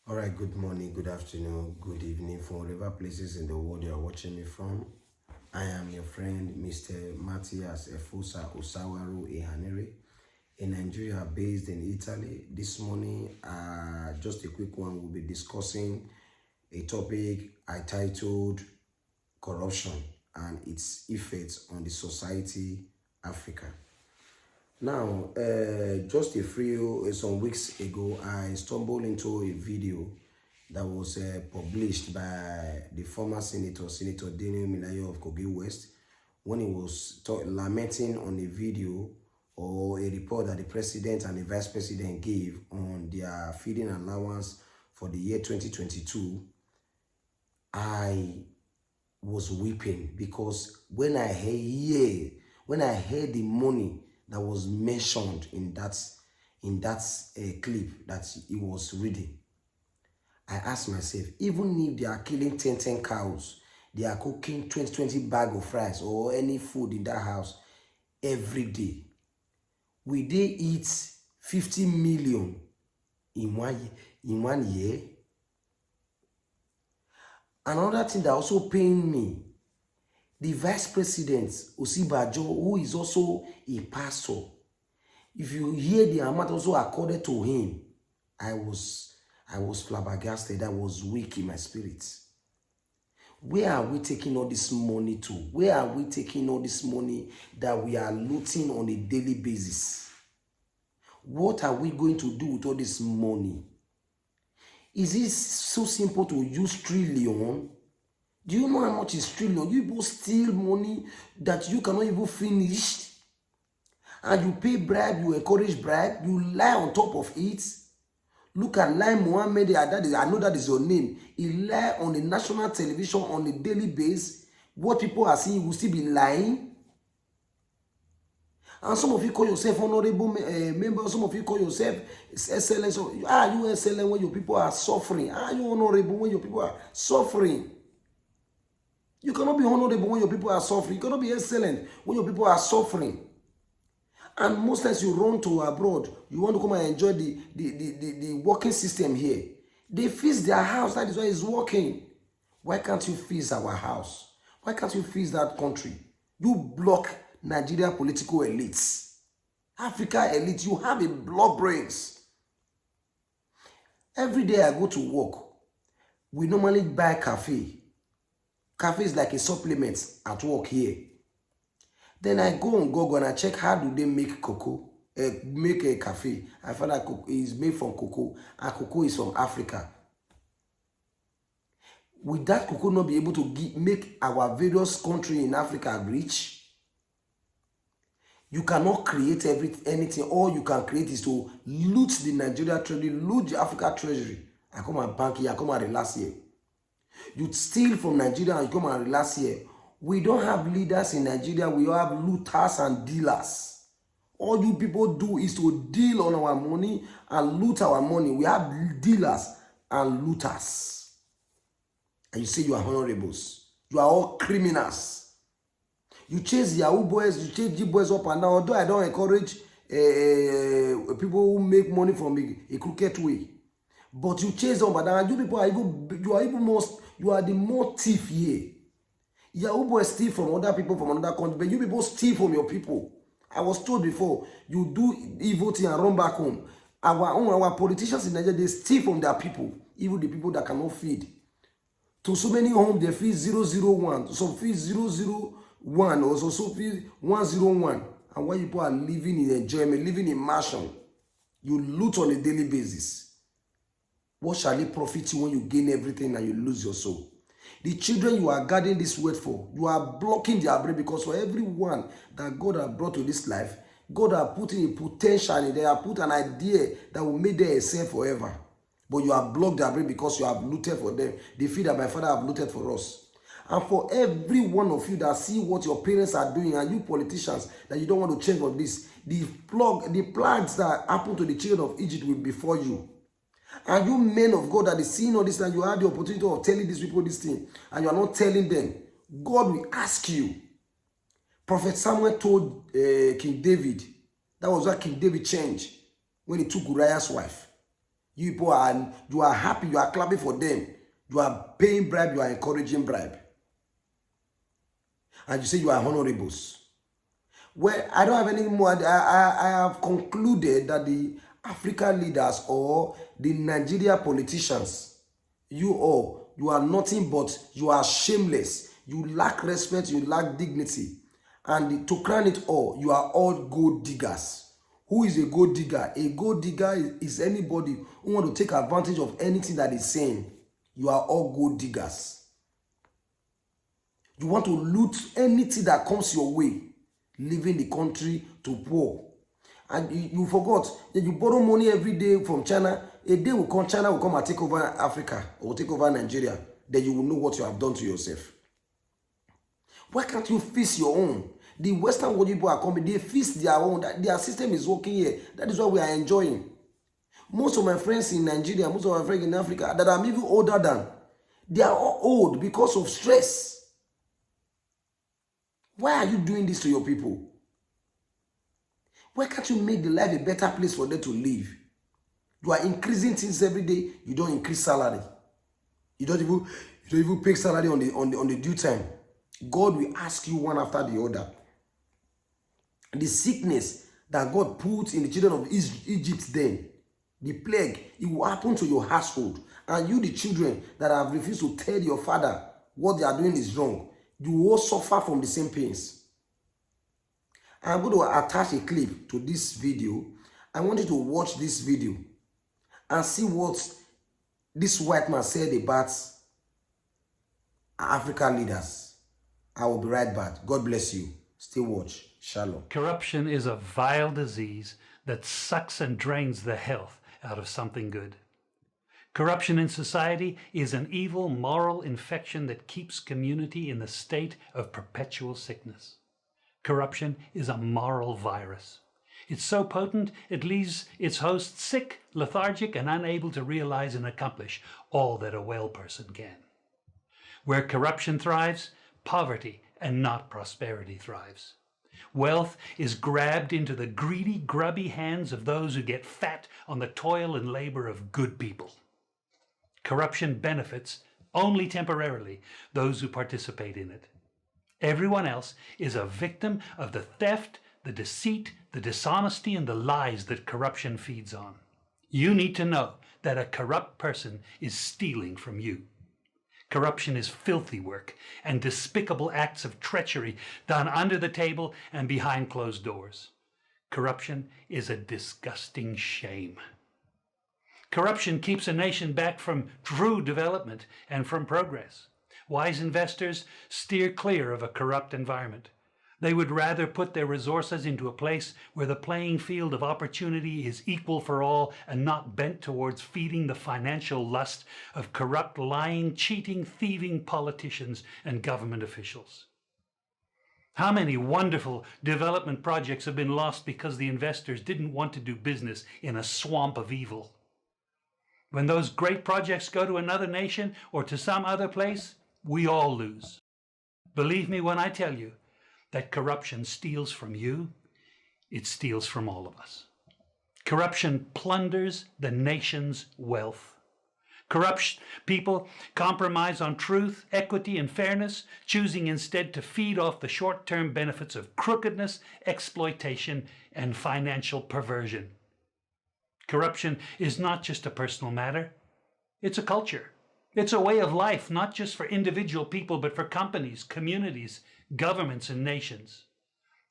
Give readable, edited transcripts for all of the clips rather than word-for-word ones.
All right, good morning, good afternoon, good evening from whatever places in the world you are watching me from. I am your friend, Mr. Matthias Efusa Osawaru Ehanere, in Nigeria, based in Italy. This morning, just a quick one, we'll be discussing a topic I titled Corruption and its effects on the society Africa. Now, just some weeks ago, I stumbled into a video that was published by the former Senator Daniel Minayo of Kogi West, when he was lamenting on a video or a report that the president and the vice president gave on their feeding allowance for the year 2022. I was weeping because when I heard the money that was mentioned in that clip that he was reading, I asked myself, even if they are killing 10 cows, they are cooking 20 bag of rice or any food in that house every day, will they eat 50 million in 1 year? Another thing that also pained me, the vice president, Osibajo, who is also a pastor, if you hear the amount also accorded to him, I was flabbergasted. I was weak in my spirit. Where are we taking all this money to? Where are we taking all this money that we are looting on a daily basis? What are we going to do with all this money? Is it so simple to use trillion? Do you know how much is trillion? You people steal money that you cannot even finish. And you pay bribe, you encourage bribe, you lie on top of it. Look at Lai Mohammed, I know that is your name. He lie on the national television on a daily basis. What people are seeing, you will still be lying. And some of you call yourself honorable members, some of you call yourself excellence. Are you excellent when your people are suffering? Are you honorable when your people are suffering? You cannot be honorable when your people are suffering. You cannot be excellent when your people are suffering. And most times you run to abroad, you want to come and enjoy the working system here. They fix their house, that is why it's working. Why can't you fix our house? Why can't you fix that country? You block Nigeria political elites. Africa elites, you have a blood brains. Every day I go to work, we normally buy cafe. Cafe is like a supplement at work here. Then I go on Google and I check how do they make cocoa, make a cafe. I find that cocoa is made from cocoa, and cocoa is from Africa. Will that cocoa not be able to make our various countries in Africa rich? You cannot create anything. All you can create is to loot the Nigeria treasury, loot the Africa treasury. I come and bank here, I come and relax here. You steal from Nigeria and you come and relax here. We don't have leaders in Nigeria. We have looters and dealers. All you people do is to deal on our money and loot our money. We have dealers and looters. And you say you are honorables. You are all criminals. You chase Yahoo boys, you chase G boys up and down. Although I don't encourage people who make money from a crooked way. But you chase them, but you people are you are the more thief here. Yahoo boys steal from other people from another country, but you people steal from your people. I was told before, you do evil thing and run back home. Our politicians in Nigeria, they steal from their people, even the people that cannot feed. To so many homes, they feed 001, some feed 001, or so feed 101. And while people are living in enjoyment, living in mansion, you loot on a daily basis. What shall it profit you when you gain everything and you lose your soul? The children you are guarding this word for, you are blocking their brain, because for everyone that God has brought to this life, God has put in a potential in there, put an idea that will make them excel forever. But you have blocked their brain because you have looted for them. They feel that my father have looted for us. And for every one of you that see what your parents are doing, and you politicians that you don't want to change on this, the plagues that happened to the children of Egypt will be before you. And you men of God that is seeing all this, and you had the opportunity of telling these people this thing, and you are not telling them, God will ask you. Prophet Samuel told King David, that was what King David changed when he took Uriah's wife. You are happy, you are clapping for them. You are paying bribe, you are encouraging bribe. And you say you are honorables. Well, I don't have any more. I have concluded that the African leaders or the Nigeria politicians, you are nothing but you are shameless. You lack respect, you lack dignity. And to crown it all, you are all gold diggers. Who is a gold digger? A gold digger is anybody who want to take advantage of anything that is saying. You are all gold diggers. You want to loot anything that comes your way, leaving the country to poor. And you forgot that you borrow money every day from China. A day will come, China will come and take over Africa or take over Nigeria. Then you will know what you have done to yourself. Why can't you fix your own? The Western world people are coming, they fix their own. Their system is working here. That is what we are enjoying. Most of my friends in Nigeria, most of my friends in Africa that I'm even older than, they are all old because of stress. Why are you doing this to your people? Why can't you make the life a better place for them to live? You are increasing things every day. You don't increase salary. You don't even pay salary on the due time. God will ask you one after the other. The sickness that God put in the children of Egypt then, the plague, it will happen to your household. And you, the children that have refused to tell your father what they are doing is wrong, you will suffer from the same pains. I'm going to attach a clip to this video. I want you to watch this video and see what this white man said about African leaders. I will be right back. God bless you. Stay watch. Shalom. Corruption is a vile disease that sucks and drains the health out of something good. Corruption in society is an evil moral infection that keeps community in the state of perpetual sickness. Corruption is a moral virus. It's so potent it leaves its host sick, lethargic, and unable to realize and accomplish all that a well person can. Where corruption thrives, poverty and not prosperity thrives. Wealth is grabbed into the greedy, grubby hands of those who get fat on the toil and labor of good people. Corruption benefits only temporarily those who participate in it. Everyone else is a victim of the theft, the deceit, the dishonesty, and the lies that corruption feeds on. You need to know that a corrupt person is stealing from you. Corruption is filthy work and despicable acts of treachery done under the table and behind closed doors. Corruption is a disgusting shame. Corruption keeps a nation back from true development and from progress. Wise investors steer clear of a corrupt environment. They would rather put their resources into a place where the playing field of opportunity is equal for all and not bent towards feeding the financial lust of corrupt, lying, cheating, thieving politicians and government officials. How many wonderful development projects have been lost because the investors didn't want to do business in a swamp of evil? When those great projects go to another nation or to some other place, we all lose. Believe me when I tell you that corruption steals from you, it steals from all of us. Corruption plunders the nation's wealth. Corrupt people compromise on truth, equity, and fairness, choosing instead to feed off the short-term benefits of crookedness, exploitation, and financial perversion. Corruption is not just a personal matter, it's a culture. It's a way of life, not just for individual people, but for companies, communities, governments, and nations.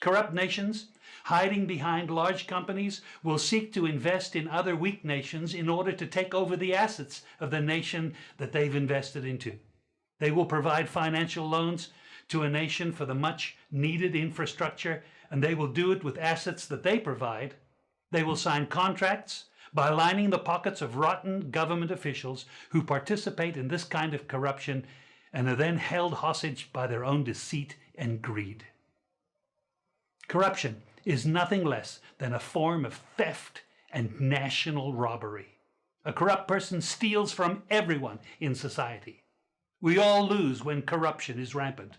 Corrupt nations, hiding behind large companies, will seek to invest in other weak nations in order to take over the assets of the nation that they've invested into. They will provide financial loans to a nation for the much needed infrastructure, and they will do it with assets that they provide. They will sign contracts by lining the pockets of rotten government officials who participate in this kind of corruption and are then held hostage by their own deceit and greed. Corruption is nothing less than a form of theft and national robbery. A corrupt person steals from everyone in society. We all lose when corruption is rampant.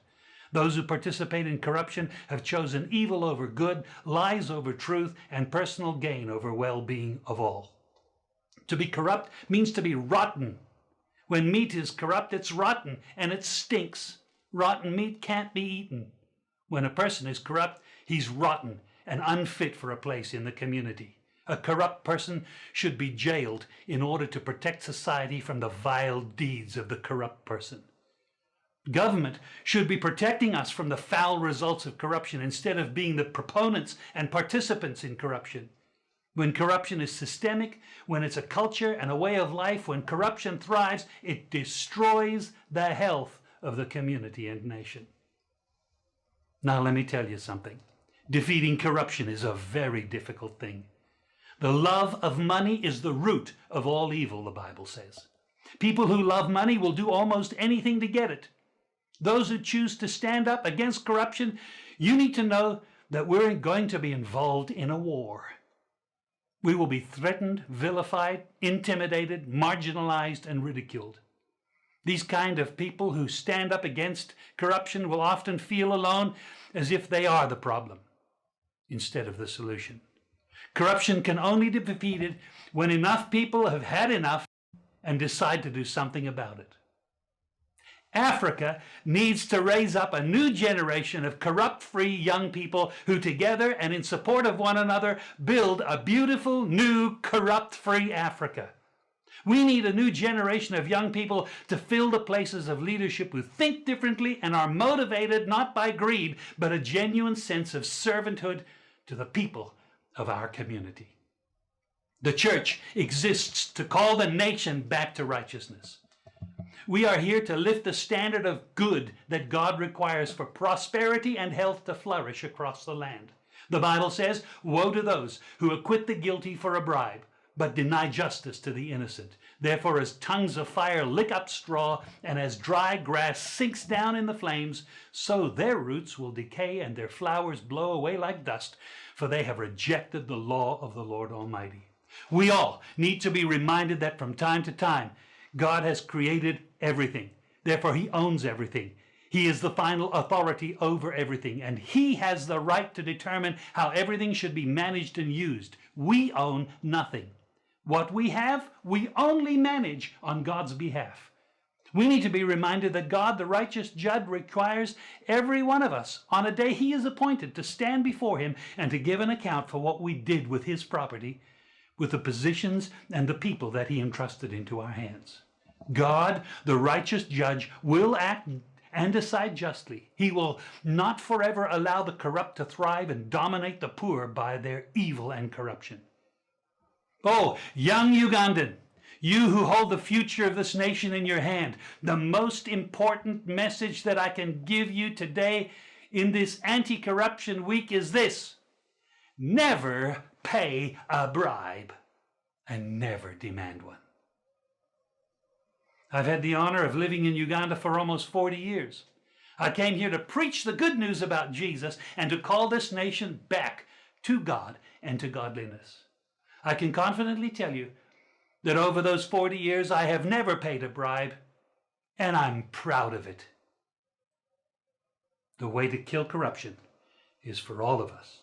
Those who participate in corruption have chosen evil over good, lies over truth, and personal gain over well-being of all. To be corrupt means to be rotten. When meat is corrupt, it's rotten and it stinks. Rotten meat can't be eaten. When a person is corrupt, he's rotten and unfit for a place in the community. A corrupt person should be jailed in order to protect society from the vile deeds of the corrupt person. Government should be protecting us from the foul results of corruption instead of being the proponents and participants in corruption. When corruption is systemic, when it's a culture and a way of life, when corruption thrives, it destroys the health of the community and nation. Now let me tell you something. Defeating corruption is a very difficult thing. The love of money is the root of all evil, the Bible says. People who love money will do almost anything to get it. Those who choose to stand up against corruption, you need to know that we're going to be involved in a war. We will be threatened, vilified, intimidated, marginalized, and ridiculed. These kind of people who stand up against corruption will often feel alone, as if they are the problem instead of the solution. Corruption can only be defeated when enough people have had enough and decide to do something about it. Africa needs to raise up a new generation of corrupt-free young people who together and in support of one another build a beautiful new corrupt-free Africa. We need a new generation of young people to fill the places of leadership who think differently and are motivated not by greed, but a genuine sense of servanthood to the people of our community. The church exists to call the nation back to righteousness. We are here to lift the standard of good that God requires for prosperity and health to flourish across the land. The Bible says, "Woe to those who acquit the guilty for a bribe, but deny justice to the innocent. Therefore, as tongues of fire lick up straw, and as dry grass sinks down in the flames, so their roots will decay and their flowers blow away like dust, for they have rejected the law of the Lord Almighty." We all need to be reminded that from time to time, God has created everything. Therefore, he owns everything. He is the final authority over everything, and he has the right to determine how everything should be managed and used. We own nothing. What we have, we only manage on God's behalf. We need to be reminded that God, the righteous judge, requires every one of us on a day he is appointed to stand before him and to give an account for what we did with his property, with the positions and the people that he entrusted into our hands. God, the righteous judge, will act and decide justly. He will not forever allow the corrupt to thrive and dominate the poor by their evil and corruption. Oh, young Ugandan, you who hold the future of this nation in your hand, the most important message that I can give you today in this anti-corruption week is this: never pay a bribe and never demand one. I've had the honor of living in Uganda for almost 40 years. I came here to preach the good news about Jesus and to call this nation back to God and to godliness. I can confidently tell you that over those 40 years I have never paid a bribe, and I'm proud of it. The way to kill corruption is for all of us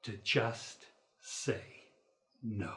to just say no.